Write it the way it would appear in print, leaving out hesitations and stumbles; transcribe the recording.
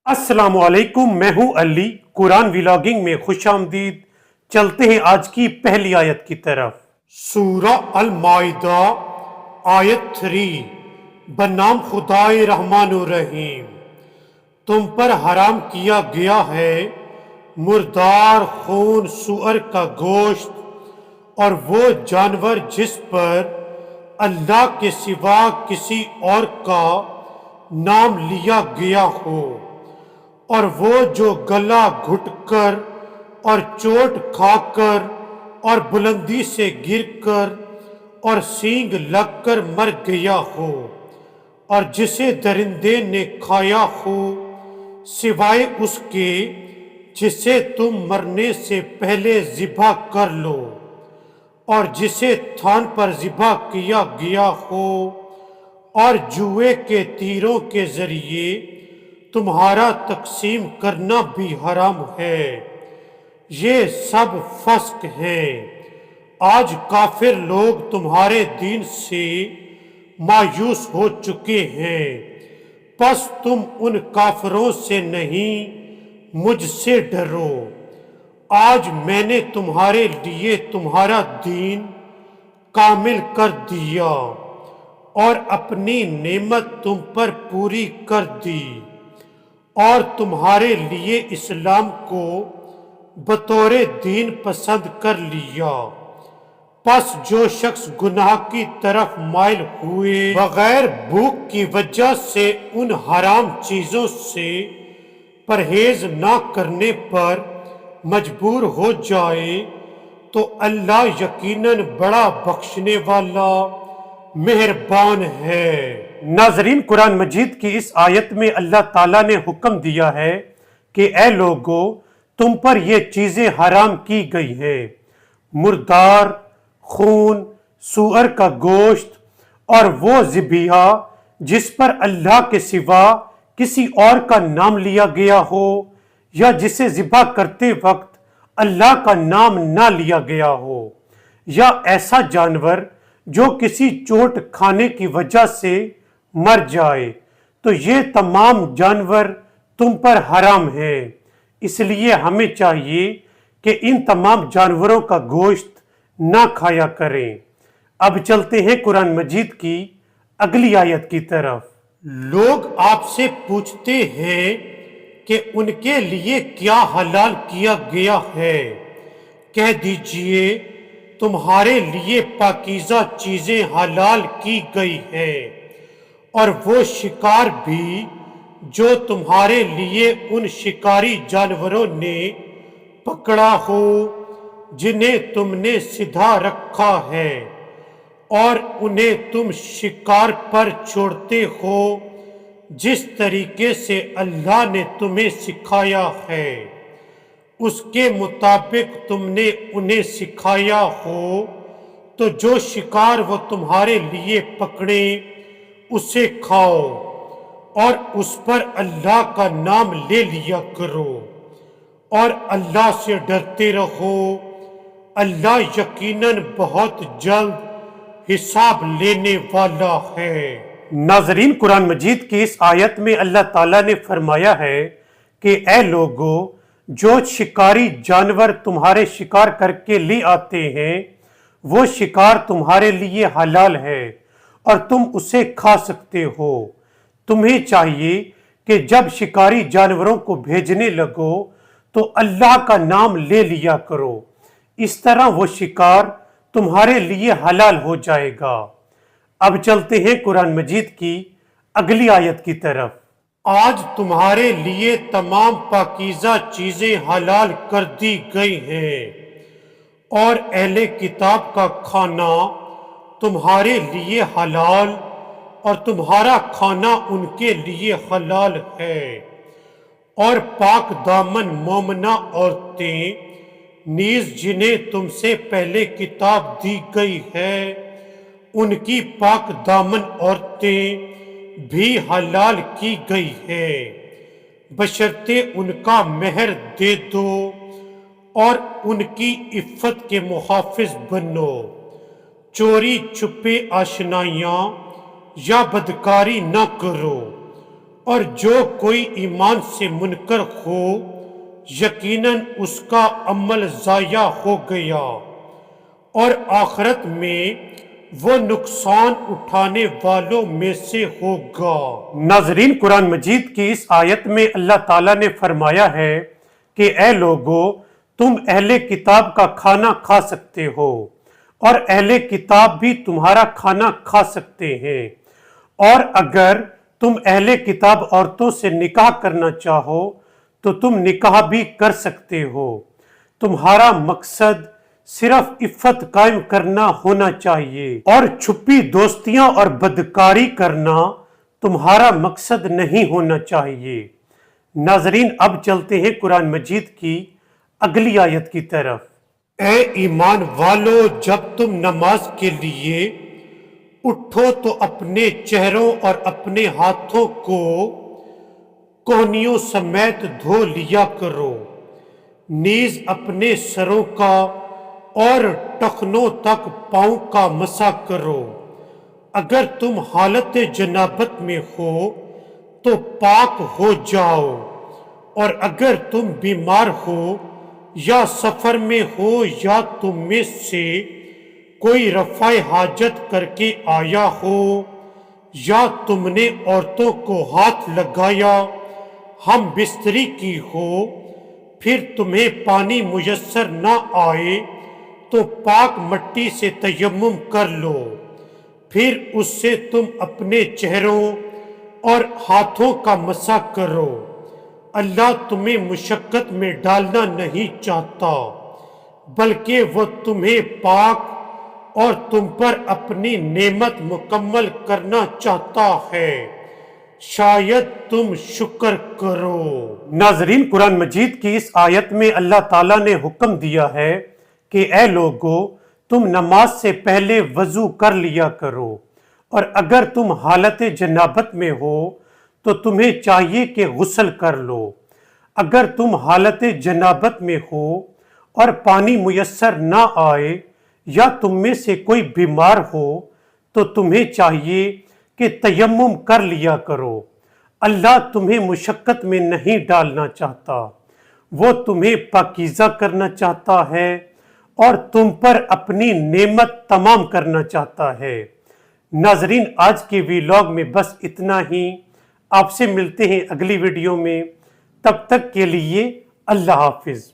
السلام علیکم، میں ہوں علی۔ قرآن ولاگنگ میں خوش آمدید۔ چلتے ہیں آج کی پہلی آیت کی طرف۔ سورہ المائدہ آیت 3۔ بنام خدائے رحمان الرحیم۔ تم پر حرام کیا گیا ہے مردار خون، سؤر کا گوشت اور وہ جانور جس پر اللہ کے سوا کسی اور کا نام لیا گیا ہو، اور وہ جو گلا گھٹ کر اور چوٹ کھا کر اور بلندی سے گر کر اور سینگ لگ کر مر گیا ہو، اور جسے درندے نے کھایا ہو سوائے اس کے جسے تم مرنے سے پہلے ذبح کر لو، اور جسے تھان پر ذبح کیا گیا ہو، اور جوئے کے تیروں کے ذریعے تمہارا تقسیم کرنا بھی حرام ہے۔ یہ سب فسق ہیں۔ آج کافر لوگ تمہارے دین سے مایوس ہو چکے ہیں، پس تم ان کافروں سے نہیں مجھ سے ڈرو۔ آج میں نے تمہارے لیے تمہارا دین کامل کر دیا اور اپنی نعمت تم پر پوری کر دی، اور تمہارے لیے اسلام کو بطور دین پسند کر لیا۔ پس جو شخص گناہ کی طرف مائل ہوئے بغیر بھوک کی وجہ سے ان حرام چیزوں سے پرہیز نہ کرنے پر مجبور ہو جائے تو اللہ یقیناً بڑا بخشنے والا مہربان ہے۔ ناظرین، قرآن مجید کی اس آیت میں اللہ تعالیٰ نے حکم دیا ہے کہ اے لوگو، تم پر یہ چیزیں حرام کی گئی ہیں، مردار خون، سؤر کا گوشت اور وہ ذبیحہ جس پر اللہ کے سوا کسی اور کا نام لیا گیا ہو یا جسے ذبح کرتے وقت اللہ کا نام نہ لیا گیا ہو، یا ایسا جانور جو کسی چوٹ کھانے کی وجہ سے مر جائے، تو یہ تمام جانور تم پر حرام ہیں۔ اس لیے ہمیں چاہیے کہ ان تمام جانوروں کا گوشت نہ کھایا کریں۔ اب چلتے ہیں قرآن مجید کی اگلی آیت کی طرف۔ لوگ آپ سے پوچھتے ہیں کہ ان کے لیے کیا حلال کیا گیا ہے؟ کہہ دیجئے تمہارے لیے پاکیزہ چیزیں حلال کی گئی ہیں، اور وہ شکار بھی جو تمہارے لیے ان شکاری جانوروں نے پکڑا ہو جنہیں تم نے سدھا رکھا ہے، اور انہیں تم شکار پر چھوڑتے ہو جس طریقے سے اللہ نے تمہیں سکھایا ہے، اس کے مطابق تم نے انہیں سکھایا ہو، تو جو شکار وہ تمہارے لیے پکڑیں اسے کھاؤ، اور اس پر اللہ کا نام لے لیا کرو، اور اللہ سے ڈرتے رہو۔ اللہ یقیناً بہت جلد حساب لینے والا ہے۔ ناظرین، قرآن مجید کی اس آیت میں اللہ تعالیٰ نے فرمایا ہے کہ اے لوگو، جو شکاری جانور تمہارے شکار کر کے لے آتے ہیں وہ شکار تمہارے لیے حلال ہے اور تم اسے کھا سکتے ہو۔ تمہیں چاہیے کہ جب شکاری جانوروں کو بھیجنے لگو تو اللہ کا نام لے لیا کرو، اس طرح وہ شکار تمہارے لیے حلال ہو جائے گا۔ اب چلتے ہیں قرآن مجید کی اگلی آیت کی طرف۔ آج تمہارے لیے تمام پاکیزہ چیزیں حلال کر دی گئی ہیں، اور اہل کتاب کا کھانا تمہارے لیے حلال اور تمہارا کھانا ان کے لیے حلال ہے، اور پاک دامن مومنہ عورتیں نیز جنہیں تم سے پہلے کتاب دی گئی ہے، ان کی پاک دامن عورتیں بھی حلال کی گئی ہیں، بشرطے ان کا مہر دے دو اور ان کی عفت کے محافظ بنو۔ چوری چھپے آشنائیاں یا بدکاری نہ کرو، اور جو کوئی ایمان سے منکر ہو یقیناً اس کا عمل ضائع ہو گیا اور آخرت میں وہ نقصان اٹھانے والوں میں سے ہوگا۔ ناظرین، قرآن مجید کی اس آیت میں اللہ تعالیٰ نے فرمایا ہے کہ اے لوگو، تم اہل کتاب کا کھانا کھا سکتے ہو اور اہل کتاب بھی تمہارا کھانا کھا سکتے ہیں، اور اگر تم اہل کتاب عورتوں سے نکاح کرنا چاہو تو تم نکاح بھی کر سکتے ہو۔ تمہارا مقصد صرف عفت قائم کرنا ہونا چاہیے اور چھپی دوستیاں اور بدکاری کرنا تمہارا مقصد نہیں ہونا چاہیے۔ ناظرین، اب چلتے ہیں قرآن مجید کی اگلی آیت کی طرف۔ اے ایمان والو، جب تم نماز کے لیے اٹھو تو اپنے چہروں اور اپنے ہاتھوں کو کوہنیوں سمیت دھو لیا کرو، نیز اپنے سروں کا اور ٹخنوں تک پاؤں کا مسح کرو۔ اگر تم حالت جنابت میں ہو تو پاک ہو جاؤ، اور اگر تم بیمار ہو یا سفر میں ہو یا تم میں سے کوئی رفع حاجت کر کے آیا ہو یا تم نے عورتوں کو ہاتھ لگایا ہم بستری کی ہو، پھر تمہیں پانی میسر نہ آئے تو پاک مٹی سے تیمم کر لو، پھر اس سے تم اپنے چہروں اور ہاتھوں کا مسح کرو۔ اللہ تمہیں مشقت میں ڈالنا نہیں چاہتا، بلکہ وہ تمہیں پاک اور تم پر اپنی نعمت مکمل کرنا چاہتا ہے، شاید تم شکر کرو۔ ناظرین، قرآن مجید کی اس آیت میں اللہ تعالیٰ نے حکم دیا ہے کہ اے لوگو، تم نماز سے پہلے وضو کر لیا کرو، اور اگر تم حالت جنابت میں ہو تو تمہیں چاہیے کہ غسل کر لو۔ اگر تم حالت جنابت میں ہو اور پانی میسر نہ آئے یا تم میں سے کوئی بیمار ہو تو تمہیں چاہیے کہ تیمم کر لیا کرو۔ اللہ تمہیں مشقت میں نہیں ڈالنا چاہتا، وہ تمہیں پاکیزہ کرنا چاہتا ہے اور تم پر اپنی نعمت تمام کرنا چاہتا ہے۔ ناظرین، آج کے ویلاگ میں بس اتنا ہی۔ آپ سے ملتے ہیں اگلی ویڈیو میں، تب تک کے لیے اللہ حافظ۔